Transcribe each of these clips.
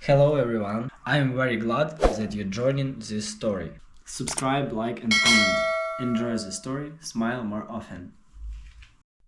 Hello everyone, I'm very glad that you're joining this story. Subscribe, like and comment. Enjoy the story, smile more often.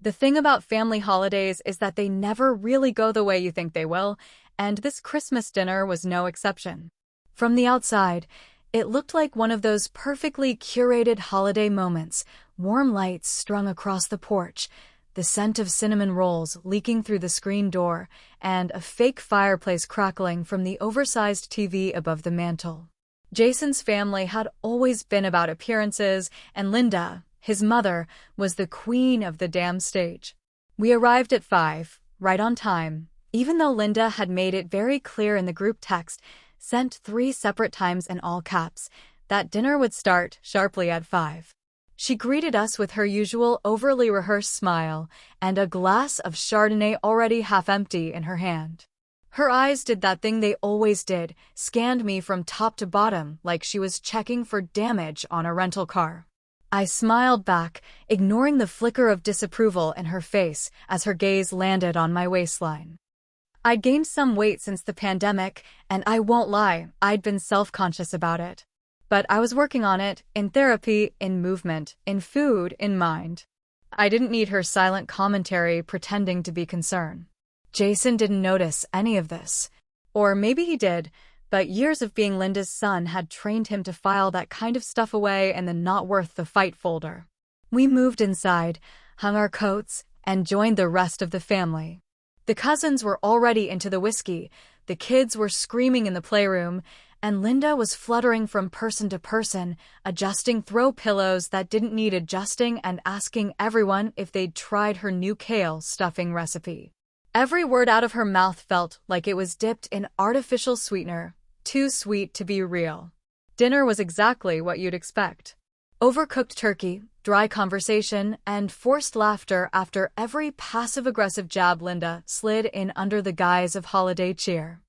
The thing about family holidays is that they never really go the way you think they will, and this Christmas dinner was no exception. From the outside, it looked like one of those perfectly curated holiday moments, warm lights strung across the porch, the scent of cinnamon rolls leaking through the screen door, and a fake fireplace crackling from the oversized TV above the mantel. Jason's family had always been about appearances, and Linda, his mother, was the queen of the damn stage. We arrived at 5, right on time, even though Linda had made it very clear in the group text, sent 3 separate times in all caps, that dinner would start sharply at 5. She greeted us with her usual overly rehearsed smile and a glass of Chardonnay already half empty in her hand. Her eyes did that thing they always did, scanned me from top to bottom like she was checking for damage on a rental car. I smiled back, ignoring the flicker of disapproval in her face as her gaze landed on my waistline. I'd gained some weight since the pandemic, and I won't lie, I'd been self-conscious about it. But I was working on it, in therapy, in movement, in food, in mind. I didn't need her silent commentary pretending to be concerned. Jason didn't notice any of this. Or maybe he did, but years of being Linda's son had trained him to file that kind of stuff away in the not worth the fight folder. We moved inside, hung our coats, and joined the rest of the family. The cousins were already into the whiskey, the kids were screaming in the playroom, and Linda was fluttering from person to person, adjusting throw pillows that didn't need adjusting and asking everyone if they'd tried her new kale stuffing recipe. Every word out of her mouth felt like it was dipped in artificial sweetener, too sweet to be real. Dinner was exactly what you'd expect. Overcooked turkey, dry conversation, and forced laughter after every passive-aggressive jab Linda slid in under the guise of holiday cheer.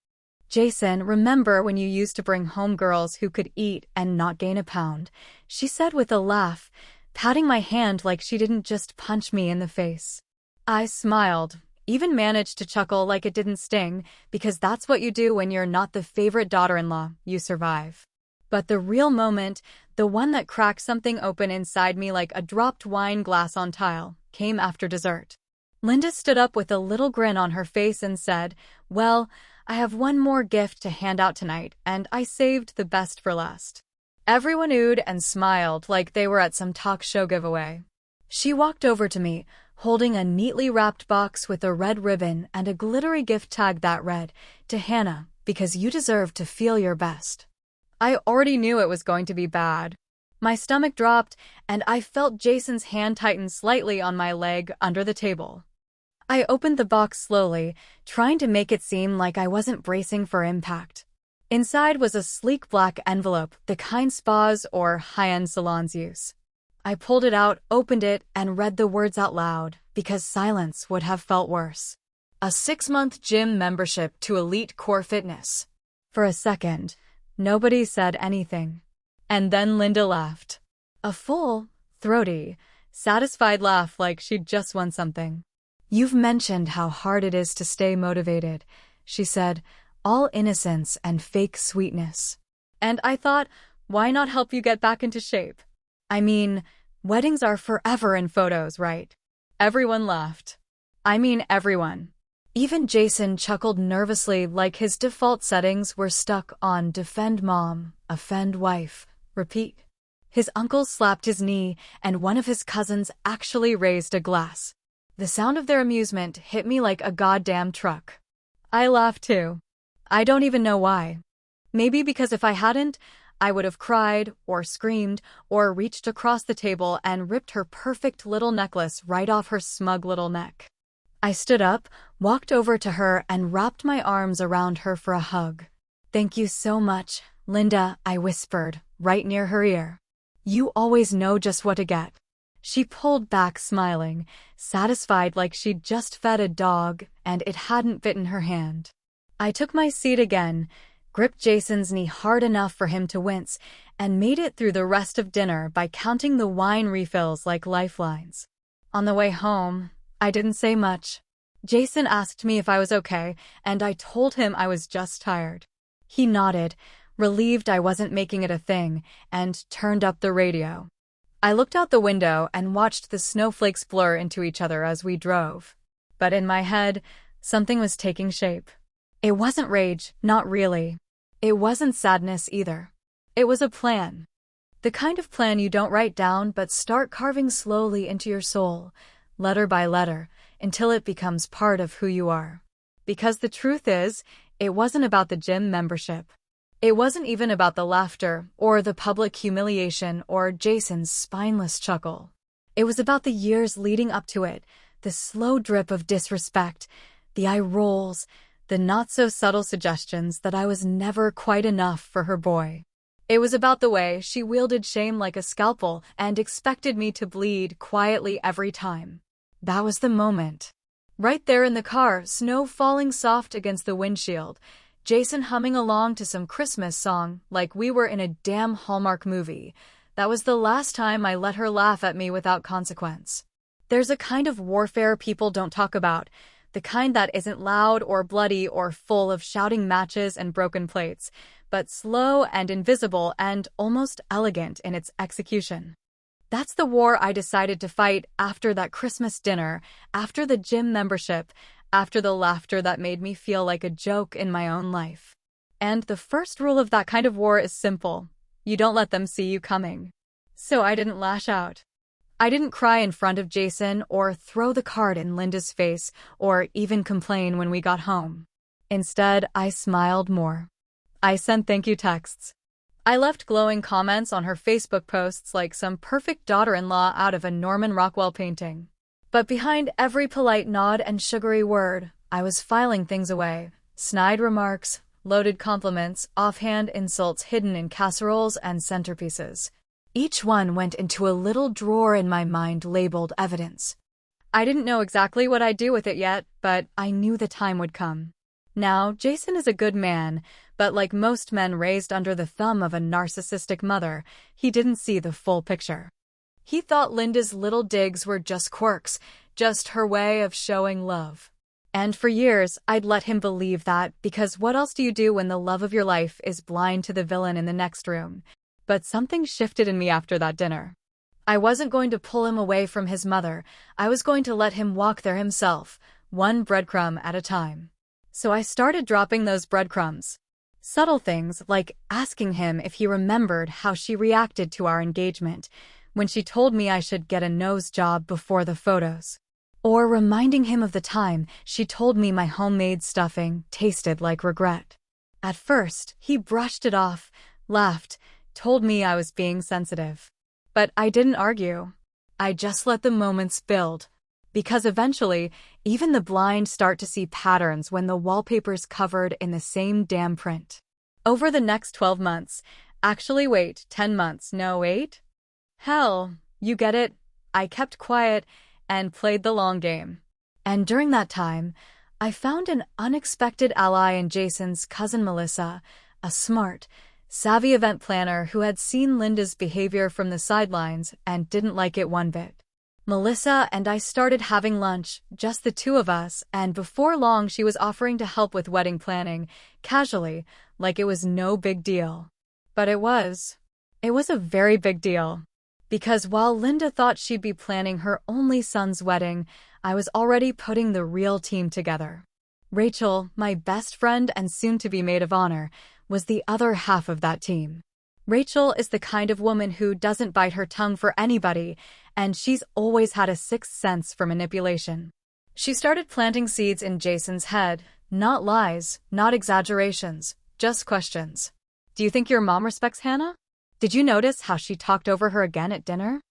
Jason, remember when you used to bring home girls who could eat and not gain a pound? She said with a laugh, patting my hand like she didn't just punch me in the face. I smiled, even managed to chuckle like it didn't sting, because that's what you do when you're not the favorite daughter-in-law, you survive. But the real moment, the one that cracked something open inside me like a dropped wine glass on tile, came after dessert. Linda stood up with a little grin on her face and said, "Well, I have one more gift to hand out tonight, and I saved the best for last." Everyone oohed and smiled like they were at some talk show giveaway. She walked over to me, holding a neatly wrapped box with a red ribbon and a glittery gift tag that read, "To Hannah, because you deserve to feel your best." I already knew it was going to be bad. My stomach dropped, and I felt Jason's hand tighten slightly on my leg under the table. I opened the box slowly, trying to make it seem like I wasn't bracing for impact. Inside was a sleek black envelope, the kind spas or high-end salons use. I pulled it out, opened it, and read the words out loud, because silence would have felt worse. A 6-month gym membership to Elite Core Fitness. For a second, nobody said anything. And then Linda laughed. A full, throaty, satisfied laugh like she'd just won something. "You've mentioned how hard it is to stay motivated," she said, all innocence and fake sweetness. And I thought, why not help you get back into shape? I mean, weddings are forever in photos, right? Everyone laughed. I mean everyone. Even Jason chuckled nervously like his default settings were stuck on defend mom, offend wife, repeat. His uncle slapped his knee, and one of his cousins actually raised a glass. The sound of their amusement hit me like a goddamn truck. I laughed too. I don't even know why. Maybe because if I hadn't, I would have cried, or screamed, or reached across the table and ripped her perfect little necklace right off her smug little neck. I stood up, walked over to her, and wrapped my arms around her for a hug. "Thank you so much, Linda," I whispered, right near her ear. "You always know just what to get." She pulled back smiling, satisfied like she'd just fed a dog and it hadn't bitten her hand. I took my seat again, gripped Jason's knee hard enough for him to wince, and made it through the rest of dinner by counting the wine refills like lifelines. On the way home, I didn't say much. Jason asked me if I was okay, and I told him I was just tired. He nodded, relieved I wasn't making it a thing, and turned up the radio. I looked out the window and watched the snowflakes blur into each other as we drove. But in my head, something was taking shape. It wasn't rage, not really. It wasn't sadness either. It was a plan. The kind of plan you don't write down but start carving slowly into your soul, letter by letter, until it becomes part of who you are. Because the truth is, it wasn't about the gym membership. It wasn't even about the laughter, or the public humiliation, or Jason's spineless chuckle. It was about the years leading up to it, the slow drip of disrespect, the eye rolls, the not-so-subtle suggestions that I was never quite enough for her boy. It was about the way she wielded shame like a scalpel and expected me to bleed quietly every time. That was the moment. Right there in the car, snow falling soft against the windshield, Jason humming along to some Christmas song like we were in a damn Hallmark movie. That was the last time I let her laugh at me without consequence. There's a kind of warfare people don't talk about, the kind that isn't loud or bloody or full of shouting matches and broken plates, but slow and invisible and almost elegant in its execution. That's the war I decided to fight after that Christmas dinner, after the gym membership, after the laughter that made me feel like a joke in my own life. And the first rule of that kind of war is simple. You don't let them see you coming. So I didn't lash out. I didn't cry in front of Jason or throw the card in Linda's face or even complain when we got home. Instead, I smiled more. I sent thank you texts. I left glowing comments on her Facebook posts like some perfect daughter-in-law out of a Norman Rockwell painting. But behind every polite nod and sugary word, I was filing things away. Snide remarks, loaded compliments, offhand insults hidden in casseroles and centerpieces. Each one went into a little drawer in my mind labeled evidence. I didn't know exactly what I'd do with it yet, but I knew the time would come. Now, Jason is a good man, but like most men raised under the thumb of a narcissistic mother, he didn't see the full picture. He thought Linda's little digs were just quirks, just her way of showing love. And for years, I'd let him believe that, because what else do you do when the love of your life is blind to the villain in the next room? But something shifted in me after that dinner. I wasn't going to pull him away from his mother. I was going to let him walk there himself, one breadcrumb at a time. So I started dropping those breadcrumbs. Subtle things like asking him if he remembered how she reacted to our engagement when she told me I should get a nose job before the photos. Or reminding him of the time she told me my homemade stuffing tasted like regret. At first, he brushed it off, laughed, told me I was being sensitive. But I didn't argue. I just let the moments build. Because eventually, even the blind start to see patterns when the wallpaper's covered in the same damn print. Over the next 12 months, actually wait, 10 months, no 8? Hell, you get it. I kept quiet and played the long game. And during that time, I found an unexpected ally in Jason's cousin Melissa, a smart, savvy event planner who had seen Linda's behavior from the sidelines and didn't like it one bit. Melissa and I started having lunch, just the two of us, and before long she was offering to help with wedding planning, casually, like it was no big deal. But it was. It was a very big deal. Because while Linda thought she'd be planning her only son's wedding, I was already putting the real team together. Rachel, my best friend and soon-to-be maid of honor, was the other half of that team. Rachel is the kind of woman who doesn't bite her tongue for anybody, and she's always had a sixth sense for manipulation. She started planting seeds in Jason's head, not lies, not exaggerations, just questions. Do you think your mom respects Hannah? Did you notice how she talked over her again at dinner?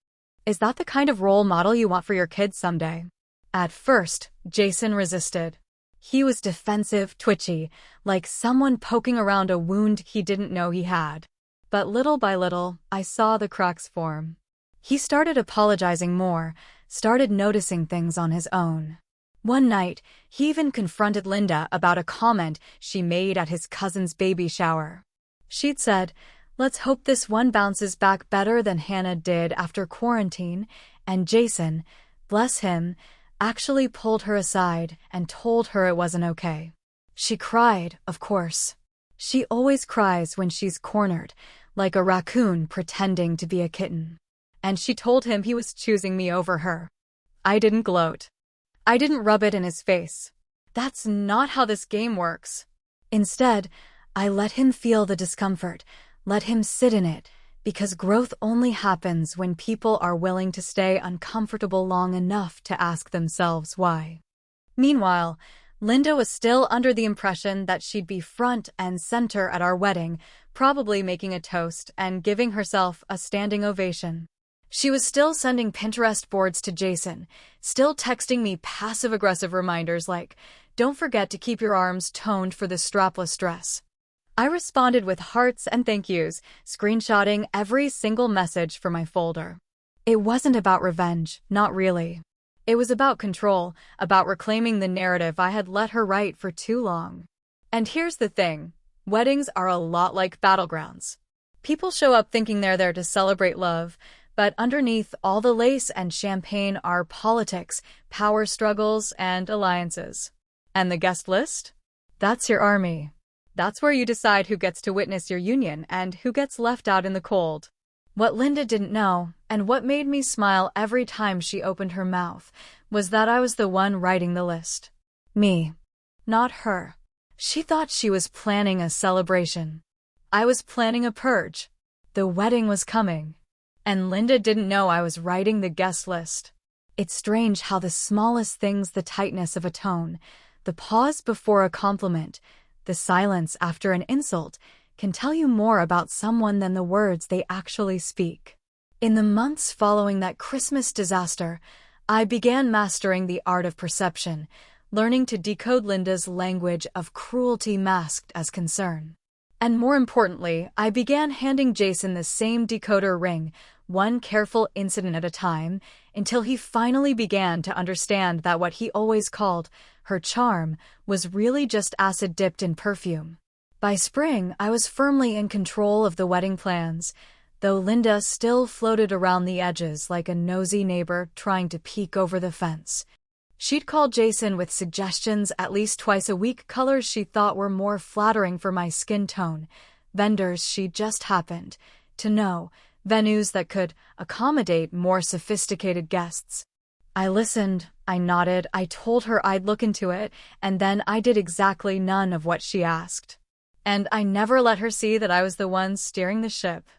Is that the kind of role model you want for your kids someday? At first, Jason resisted. He was defensive, twitchy, like someone poking around a wound he didn't know he had. But little by little, I saw the cracks form. He started apologizing more, started noticing things on his own. One night, he even confronted Linda about a comment she made at his cousin's baby shower. She'd said, "Let's hope this one bounces back better than Hannah did after quarantine," and Jason, bless him, actually pulled her aside and told her it wasn't okay. She cried, of course. She always cries when she's cornered, like a raccoon pretending to be a kitten. And she told him he was choosing me over her. I didn't gloat. I didn't rub it in his face. That's not how this game works. Instead, I let him feel the discomfort, let him sit in it, because growth only happens when people are willing to stay uncomfortable long enough to ask themselves why. Meanwhile, Linda was still under the impression that she'd be front and center at our wedding, probably making a toast and giving herself a standing ovation. She was still sending Pinterest boards to Jason, still texting me passive-aggressive reminders like, "Don't forget to keep your arms toned for this strapless dress." I responded with hearts and thank yous, screenshotting every single message for my folder. It wasn't about revenge, not really. It was about control, about reclaiming the narrative I had let her write for too long. And here's the thing, weddings are a lot like battlegrounds. People show up thinking they're there to celebrate love, but underneath all the lace and champagne are politics, power struggles, and alliances. And the guest list? That's your army. That's where you decide who gets to witness your union and who gets left out in the cold. What Linda didn't know, and what made me smile every time she opened her mouth, was that I was the one writing the list. Me. Not her. She thought she was planning a celebration. I was planning a purge. The wedding was coming. And Linda didn't know I was writing the guest list. It's strange how the smallest things, the tightness of a tone, the pause before a compliment, the silence after an insult, can tell you more about someone than the words they actually speak. In the months following that Christmas disaster, I began mastering the art of perception, learning to decode Linda's language of cruelty masked as concern. And more importantly, I began handing Jason the same decoder ring, one careful incident at a time, until he finally began to understand that what he always called her charm was really just acid dipped in perfume. By spring, I was firmly in control of the wedding plans, though Linda still floated around the edges like a nosy neighbor trying to peek over the fence. She'd call Jason with suggestions at least twice a week, colors she thought were more flattering for my skin tone, vendors she just happened to know, venues that could accommodate more sophisticated guests. I listened, I nodded, I told her I'd look into it, and then I did exactly none of what she asked. And I never let her see that I was the one steering the ship.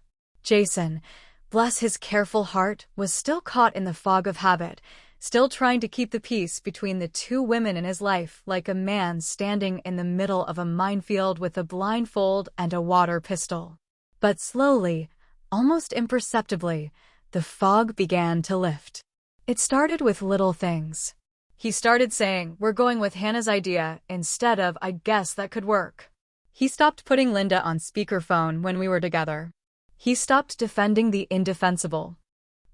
Jason, bless his careful heart, was still caught in the fog of habit, still trying to keep the peace between the two women in his life like a man standing in the middle of a minefield with a blindfold and a water pistol. But slowly, almost imperceptibly, the fog began to lift. It started with little things. He started saying, "We're going with Hannah's idea," instead of, "I guess that could work." He stopped putting Linda on speakerphone when we were together. He stopped defending the indefensible.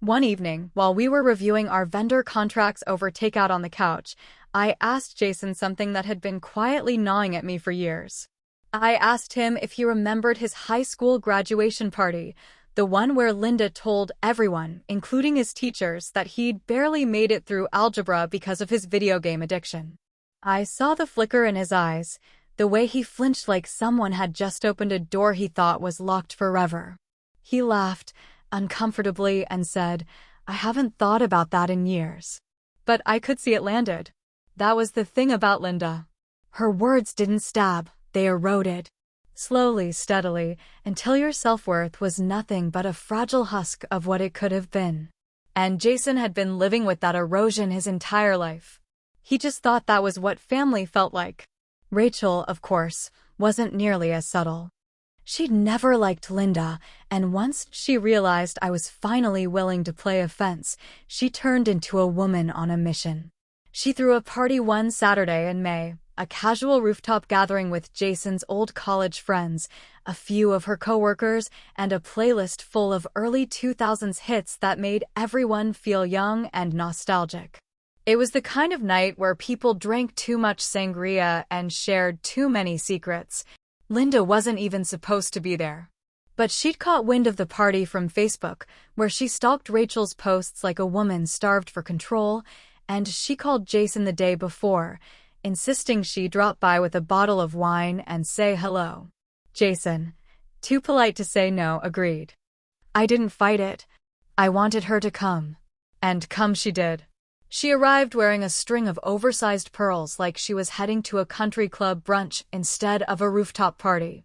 One evening, while we were reviewing our vendor contracts over takeout on the couch, I asked Jason something that had been quietly gnawing at me for years. I asked him if he remembered his high school graduation party, the one where Linda told everyone, including his teachers, that he'd barely made it through algebra because of his video game addiction. I saw the flicker in his eyes, the way he flinched like someone had just opened a door he thought was locked forever. He laughed, uncomfortably, and said, "I haven't thought about that in years." But I could see it landed. That was the thing about Linda. Her words didn't stab, they eroded. Slowly, steadily, until your self-worth was nothing but a fragile husk of what it could have been. And Jason had been living with that erosion his entire life. He just thought that was what family felt like. Rachel, of course, wasn't nearly as subtle. She'd never liked Linda, and once she realized I was finally willing to play offense, she turned into a woman on a mission. She threw a party one Saturday in May, a casual rooftop gathering with Jason's old college friends, a few of her coworkers, and a playlist full of early 2000s hits that made everyone feel young and nostalgic. It was the kind of night where people drank too much sangria and shared too many secrets. Linda wasn't even supposed to be there. But she'd caught wind of the party from Facebook, where she stalked Rachel's posts like a woman starved for control, and she called Jason the day before, insisting she drop by with a bottle of wine and say hello. Jason, too polite to say no, agreed. I didn't fight it. I wanted her to come. And come she did. She arrived wearing a string of oversized pearls like she was heading to a country club brunch instead of a rooftop party.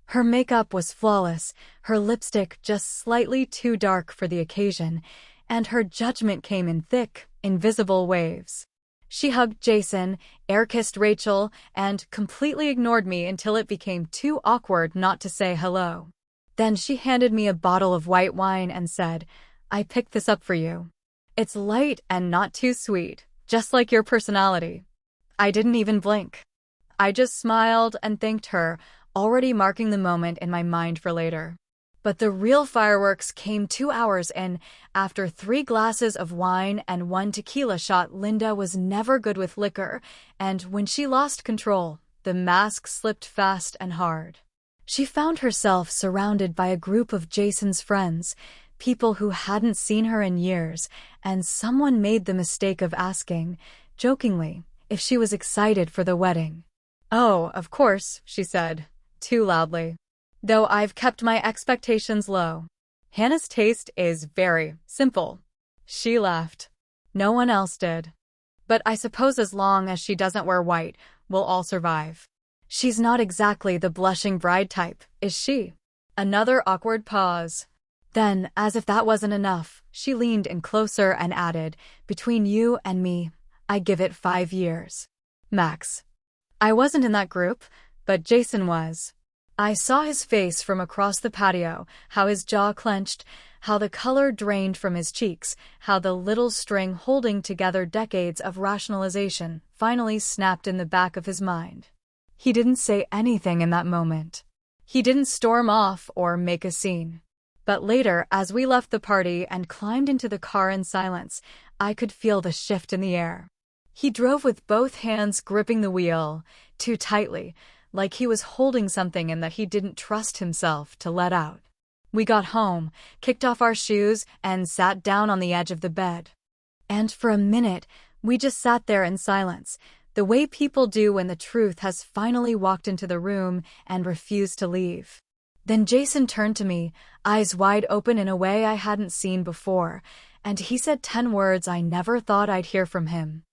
Her makeup was flawless, her lipstick just slightly too dark for the occasion, and her judgment came in thick, invisible waves. She hugged Jason, air-kissed Rachel, and completely ignored me until it became too awkward not to say hello. Then she handed me a bottle of white wine and said, "I picked this up for you. It's light and not too sweet, just like your personality." I didn't even blink. I just smiled and thanked her, already marking the moment in my mind for later. But the real fireworks came 2 hours in. After 3 glasses of wine and 1 tequila shot. Linda was never good with liquor, and when she lost control, the mask slipped fast and hard. She found herself surrounded by a group of Jason's friends, people who hadn't seen her in years, and someone made the mistake of asking, jokingly, if she was excited for the wedding. "Oh, of course," she said, too loudly. "Though I've kept my expectations low. Hannah's taste is very simple." She laughed. No one else did. "But I suppose as long as she doesn't wear white, we'll all survive." "She's not exactly the blushing bride type, is she?" Another awkward pause. Then, as if that wasn't enough, she leaned in closer and added, "Between you and me, I give it 5 years. Max." I wasn't in that group, but Jason was. I saw his face from across the patio, how his jaw clenched, how the color drained from his cheeks, how the little string holding together decades of rationalization finally snapped in the back of his mind. He didn't say anything in that moment. He didn't storm off or make a scene. But later, as we left the party and climbed into the car in silence, I could feel the shift in the air. He drove with both hands gripping the wheel, too tightly, like he was holding something in that he didn't trust himself to let out. We got home, kicked off our shoes, and sat down on the edge of the bed. And for a minute, we just sat there in silence, the way people do when the truth has finally walked into the room and refused to leave. Then Jason turned to me, eyes wide open in a way I hadn't seen before, and he said 10 words I never thought I'd hear from him.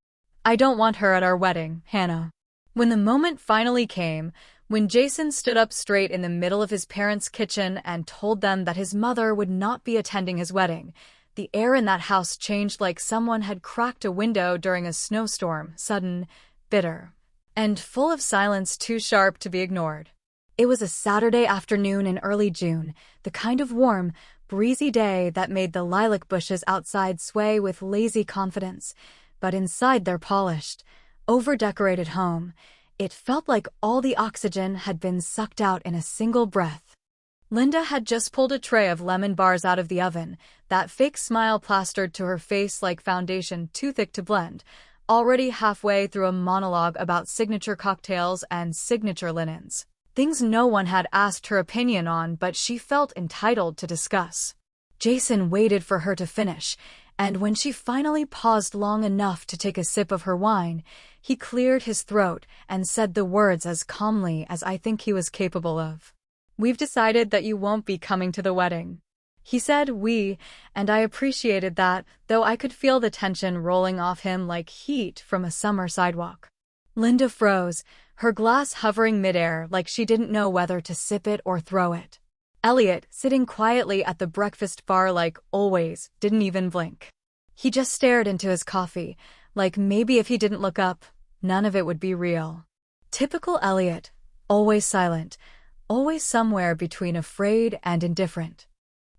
"I don't want her at our wedding, Hannah." When the moment finally came, when Jason stood up straight in the middle of his parents' kitchen and told them that his mother would not be attending his wedding, the air in that house changed like someone had cracked a window during a snowstorm, sudden, bitter, and full of silence too sharp to be ignored. It was a Saturday afternoon in early June, the kind of warm, breezy day that made the lilac bushes outside sway with lazy confidence, but inside their polished, over-decorated home, it felt like all the oxygen had been sucked out in a single breath. Linda had just pulled a tray of lemon bars out of the oven, that fake smile plastered to her face like foundation too thick to blend, already halfway through a monologue about signature cocktails and signature linens. Things no one had asked her opinion on, but she felt entitled to discuss. Jason waited for her to finish, and when she finally paused long enough to take a sip of her wine, he cleared his throat and said the words as calmly as I think he was capable of. "We've decided that you won't be coming to the wedding." He said "we," and I appreciated that, though I could feel the tension rolling off him like heat from a summer sidewalk. Linda froze, her glass hovering midair like she didn't know whether to sip it or throw it. Elliot, sitting quietly at the breakfast bar like always, didn't even blink. He just stared into his coffee, like maybe if he didn't look up, none of it would be real. Typical Elliot, always silent, always somewhere between afraid and indifferent.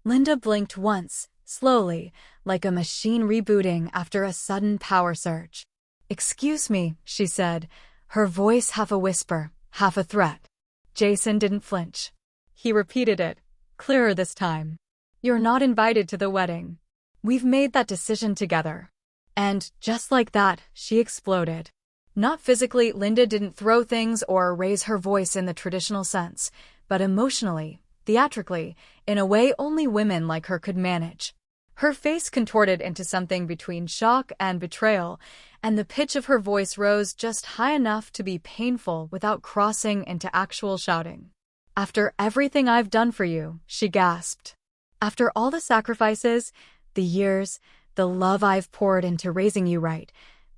Linda blinked once, slowly, like a machine rebooting after a sudden power surge. "Excuse me," she said, her voice half a whisper, half a threat. Jason didn't flinch. He repeated it, clearer this time. "You're not invited to the wedding. We've made that decision together." And, just like that, she exploded. Not physically, Linda didn't throw things or raise her voice in the traditional sense, but emotionally, theatrically, in a way only women like her could manage. Her face contorted into something between shock and betrayal, and the pitch of her voice rose just high enough to be painful without crossing into actual shouting. After everything I've done for you, she gasped. After all the sacrifices, the years, the love I've poured into raising you right,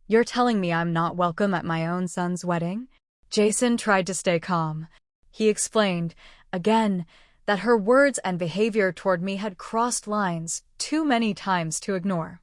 you're telling me I'm not welcome at my own son's wedding? Jason tried to stay calm. He explained, again, that her words and behavior toward me had crossed lines too many times to ignore.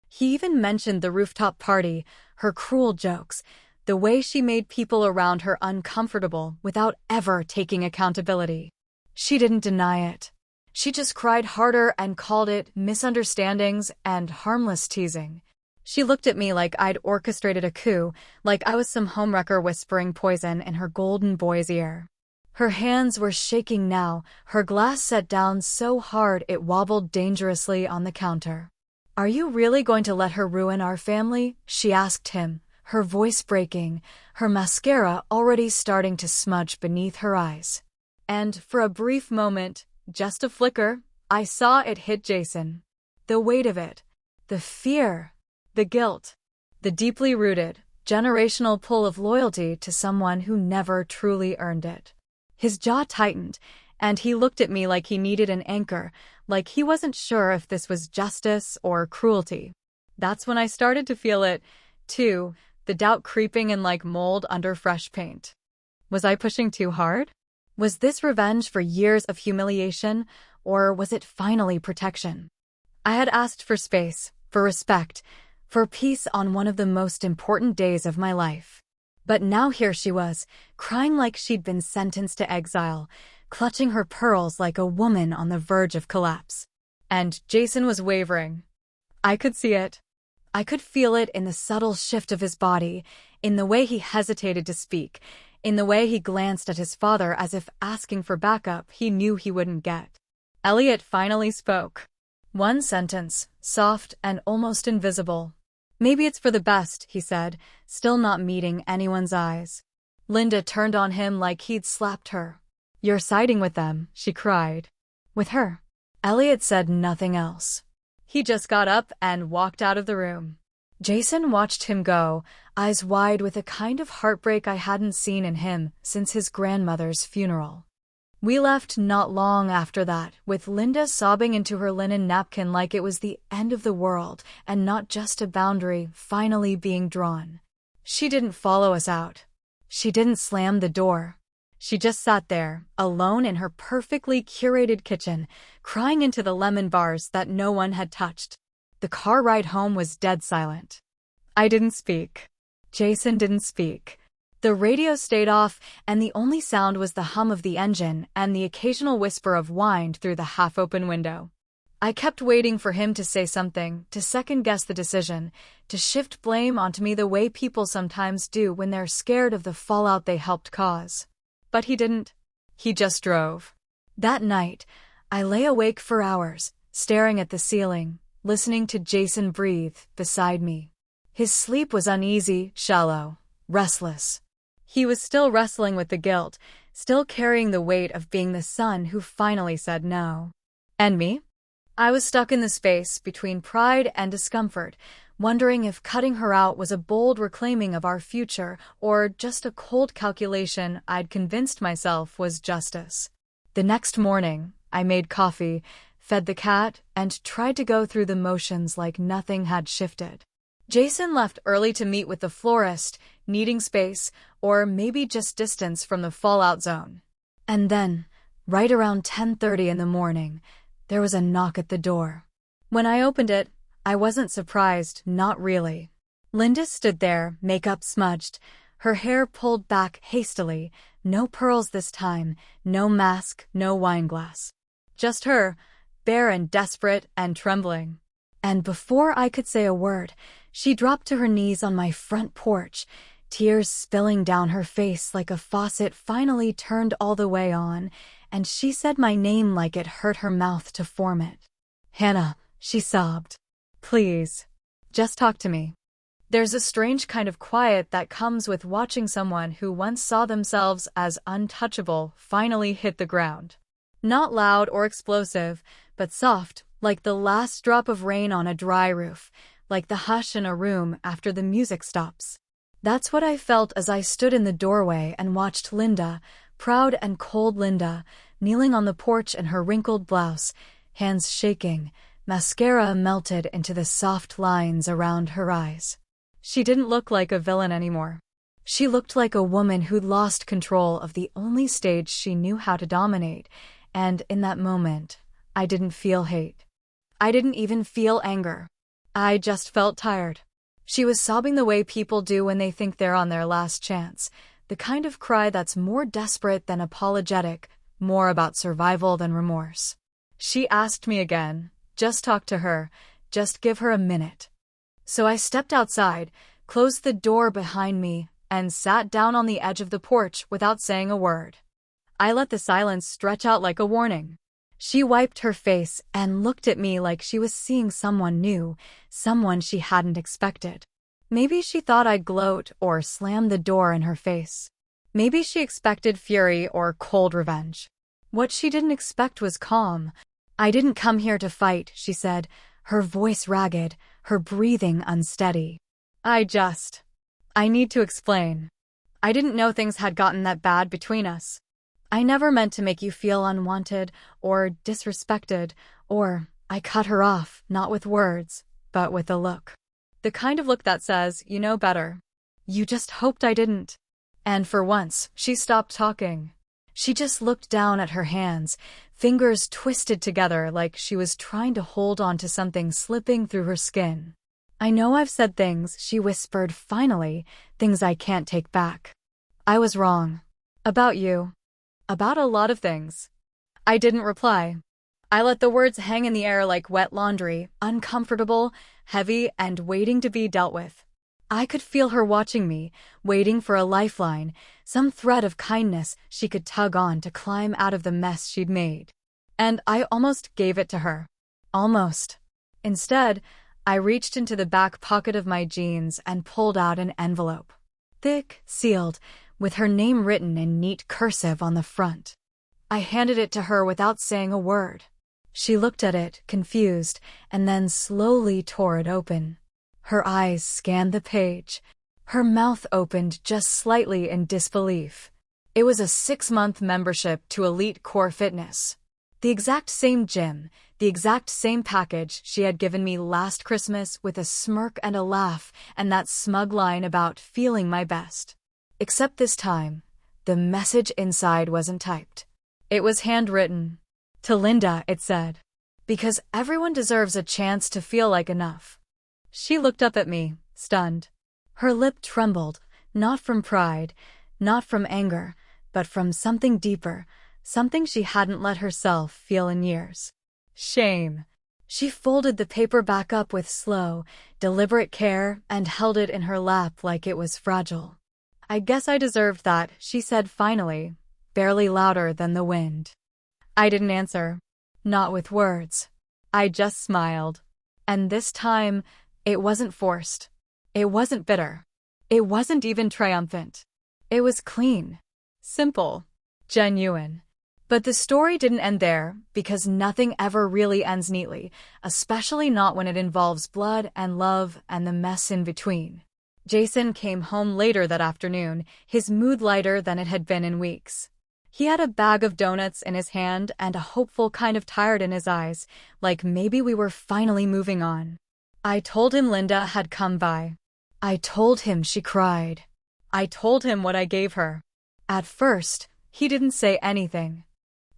He even mentioned the rooftop party, her cruel jokes, the way she made people around her uncomfortable without ever taking accountability. She didn't deny it. She just cried harder and called it misunderstandings and harmless teasing. She looked at me like I'd orchestrated a coup, like I was some homewrecker whispering poison in her golden boy's ear. Her hands were shaking now, her glass set down so hard it wobbled dangerously on the counter. "Are you really going to let her ruin our family?" she asked him, her voice breaking, her mascara already starting to smudge beneath her eyes. And for a brief moment, just a flicker, I saw it hit Jason. The weight of it, the fear, the guilt, the deeply rooted, generational pull of loyalty to someone who never truly earned it. His jaw tightened, and he looked at me like he needed an anchor, like he wasn't sure if this was justice or cruelty. That's when I started to feel it, too, the doubt creeping in like mold under fresh paint. Was I pushing too hard? Was this revenge for years of humiliation, or was it finally protection? I had asked for space, for respect, for peace on one of the most important days of my life. But now here she was, crying like she'd been sentenced to exile, clutching her pearls like a woman on the verge of collapse. And Jason was wavering. I could see it. I could feel it in the subtle shift of his body, in the way he hesitated to speak, in the way he glanced at his father as if asking for backup he knew he wouldn't get. Elliot finally spoke. One sentence, soft and almost invisible. "Maybe it's for the best," he said, still not meeting anyone's eyes. Linda turned on him like he'd slapped her. "You're siding with them," she cried. "With her?" Elliot said nothing else. He just got up and walked out of the room. Jason watched him go, eyes wide with a kind of heartbreak I hadn't seen in him since his grandmother's funeral. We left not long after that, with Linda sobbing into her linen napkin like it was the end of the world and not just a boundary finally being drawn. She didn't follow us out. She didn't slam the door. She just sat there, alone in her perfectly curated kitchen, crying into the lemon bars that no one had touched. The car ride home was dead silent. I didn't speak. Jason didn't speak. The radio stayed off, and the only sound was the hum of the engine and the occasional whisper of wind through the half-open window. I kept waiting for him to say something, to second-guess the decision, to shift blame onto me the way people sometimes do when they're scared of the fallout they helped cause. But he didn't. He just drove. That night, I lay awake for hours, staring at the ceiling, listening to Jason breathe beside me. His sleep was uneasy, shallow, restless. He was still wrestling with the guilt, still carrying the weight of being the son who finally said no. And me? I was stuck in the space between pride and discomfort, wondering if cutting her out was a bold reclaiming of our future or just a cold calculation I'd convinced myself was justice. The next morning, I made coffee, fed the cat, and tried to go through the motions like nothing had shifted. Jason left early to meet with the florist, needing space, or maybe just distance from the fallout zone. And then, right around 10:30 in the morning, there was a knock at the door. When I opened it, I wasn't surprised, not really. Linda stood there, makeup smudged, her hair pulled back hastily, no pearls this time, no mask, no wineglass. Just her, bare and desperate and trembling. And before I could say a word, she dropped to her knees on my front porch, tears spilling down her face like a faucet finally turned all the way on, and she said my name like it hurt her mouth to form it. "Hannah," she sobbed. "Please, just talk to me." There's a strange kind of quiet that comes with watching someone who once saw themselves as untouchable finally hit the ground. Not loud or explosive, but soft, like the last drop of rain on a dry roof, like the hush in a room after the music stops. That's what I felt as I stood in the doorway and watched Linda, proud and cold Linda, kneeling on the porch in her wrinkled blouse, hands shaking, mascara melted into the soft lines around her eyes. She didn't look like a villain anymore. She looked like a woman who'd lost control of the only stage she knew how to dominate, and in that moment, I didn't feel hate. I didn't even feel anger. I just felt tired. She was sobbing the way people do when they think they're on their last chance, the kind of cry that's more desperate than apologetic, more about survival than remorse. She asked me again, just talk to her, just give her a minute. So I stepped outside, closed the door behind me, and sat down on the edge of the porch without saying a word. I let the silence stretch out like a warning. She wiped her face and looked at me like she was seeing someone new, someone she hadn't expected. Maybe she thought I'd gloat or slam the door in her face. Maybe she expected fury or cold revenge. What she didn't expect was calm. "I didn't come here to fight," she said, her voice ragged, her breathing unsteady. I need to explain. I didn't know things had gotten that bad between us. I never meant to make you feel unwanted or disrespected, or I cut her off, not with words, but with a look. The kind of look that says, you know better. You just hoped I didn't. And for once, she stopped talking. She just looked down at her hands, fingers twisted together like she was trying to hold on to something slipping through her skin. "I know I've said things," she whispered finally, "things I can't take back. I was wrong. About you. About a lot of things." I didn't reply. I let the words hang in the air like wet laundry, uncomfortable, heavy, and waiting to be dealt with. I could feel her watching me, waiting for a lifeline, some thread of kindness she could tug on to climb out of the mess she'd made. And I almost gave it to her. Almost. Instead, I reached into the back pocket of my jeans and pulled out an envelope. Thick, sealed, with her name written in neat cursive on the front. I handed it to her without saying a word. She looked at it, confused, and then slowly tore it open. Her eyes scanned the page. Her mouth opened just slightly in disbelief. It was a 6-month membership to Elite Core Fitness. The exact same gym, the exact same package she had given me last Christmas with a smirk and a laugh and that smug line about feeling my best. Except this time, the message inside wasn't typed. It was handwritten. To Linda, it said. Because everyone deserves a chance to feel like enough. She looked up at me, stunned. Her lip trembled, not from pride, not from anger, but from something deeper, something she hadn't let herself feel in years. Shame. She folded the paper back up with slow, deliberate care and held it in her lap like it was fragile. "I guess I deserved that," she said finally, barely louder than the wind. I didn't answer. Not with words. I just smiled. And this time, it wasn't forced. It wasn't bitter. It wasn't even triumphant. It was clean. Simple. Genuine. But the story didn't end there, because nothing ever really ends neatly, especially not when it involves blood and love and the mess in between. Jason came home later that afternoon, his mood lighter than it had been in weeks. He had a bag of donuts in his hand and a hopeful kind of tired in his eyes, like maybe we were finally moving on. I told him Linda had come by. I told him she cried. I told him what I gave her. At first, he didn't say anything.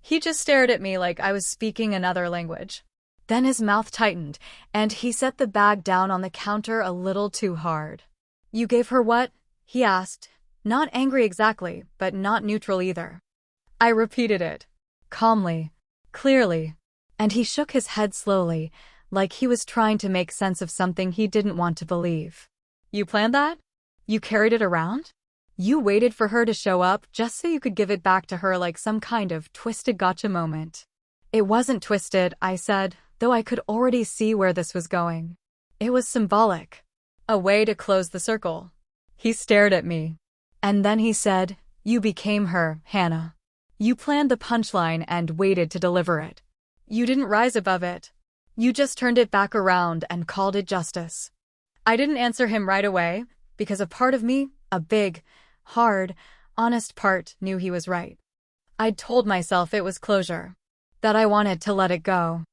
He just stared at me like I was speaking another language. Then his mouth tightened, and he set the bag down on the counter a little too hard. "You gave her what?" he asked, not angry exactly, but not neutral either. I repeated it, calmly, clearly, and he shook his head slowly, like he was trying to make sense of something he didn't want to believe. "You planned that? You carried it around? You waited for her to show up just so you could give it back to her like some kind of twisted gotcha moment." "It wasn't twisted," I said, though I could already see where this was going. "It was symbolic. A way to close the circle." He stared at me. And then he said, "You became her, Hannah. You planned the punchline and waited to deliver it. You didn't rise above it. You just turned it back around and called it justice." I didn't answer him right away, because a part of me, a big, hard, honest part, knew he was right. I'd told myself it was closure, that I wanted to let it go,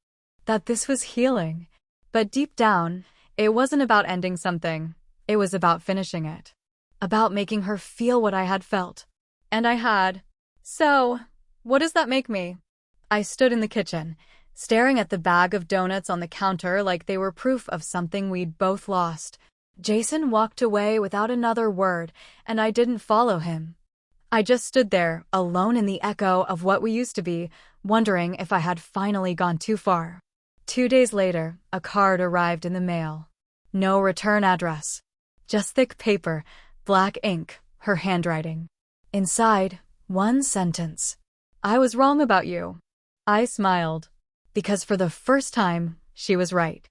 that this was healing. But deep down, it wasn't about ending something. It was about finishing it. About making her feel what I had felt. And I had. So, what does that make me? I stood in the kitchen, staring at the bag of donuts on the counter like they were proof of something we'd both lost. Jason walked away without another word, and I didn't follow him. I just stood there, alone in the echo of what we used to be, wondering if I had finally gone too far. 2 days later, a card arrived in the mail. No return address. Just thick paper, black ink, her handwriting. Inside, one sentence. I was wrong about you. I smiled. Because for the first time, she was right.